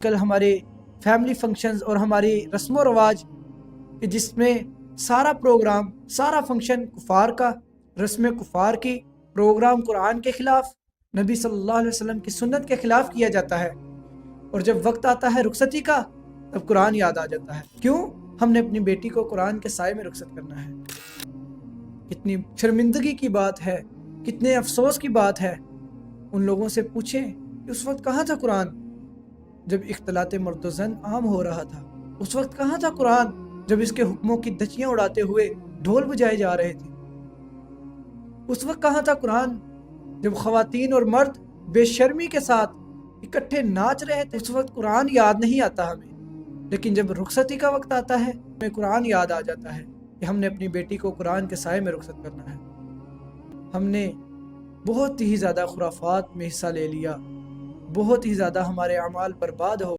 کل ہمارے family functions اور ہماری رسم و رواج کہ جس میں سارا پروگرام، سارا فنکشن کفار کا، رسم کفار کی، پروگرام قرآن کے خلاف، نبی صلی اللہ علیہ وسلم کی سنت کے خلاف کیا جاتا ہے، اور جب وقت آتا ہے رخصتی کا تب قرآن یاد آ جاتا ہے۔ کیوں؟ ہم نے اپنی بیٹی کو قرآن کے سائے میں رخصت کرنا ہے۔ کتنی شرمندگی کی بات ہے، کتنے افسوس کی بات ہے۔ ان لوگوں سے پوچھیں کہ اس وقت کہاں تھا قرآن جب اختلاط مرد و زن عام ہو رہا تھا؟ اس وقت کہاں تھا قرآن جب اس کے حکموں کی دھچیاں اڑاتے ہوئے ڈھول بجائے جا رہے تھے؟ اس وقت کہاں تھا قرآن جب خواتین اور مرد بے شرمی کے ساتھ اکٹھے ناچ رہے تھے؟ اس وقت قرآن یاد نہیں آتا ہمیں، لیکن جب رخصتی کا وقت آتا ہے ہمیں قرآن یاد آ جاتا ہے کہ ہم نے اپنی بیٹی کو قرآن کے سائے میں رخصت کرنا ہے۔ ہم نے بہت ہی زیادہ خرافات میں حصہ لے لیا، بہت ہی زیادہ ہمارے اعمال برباد ہو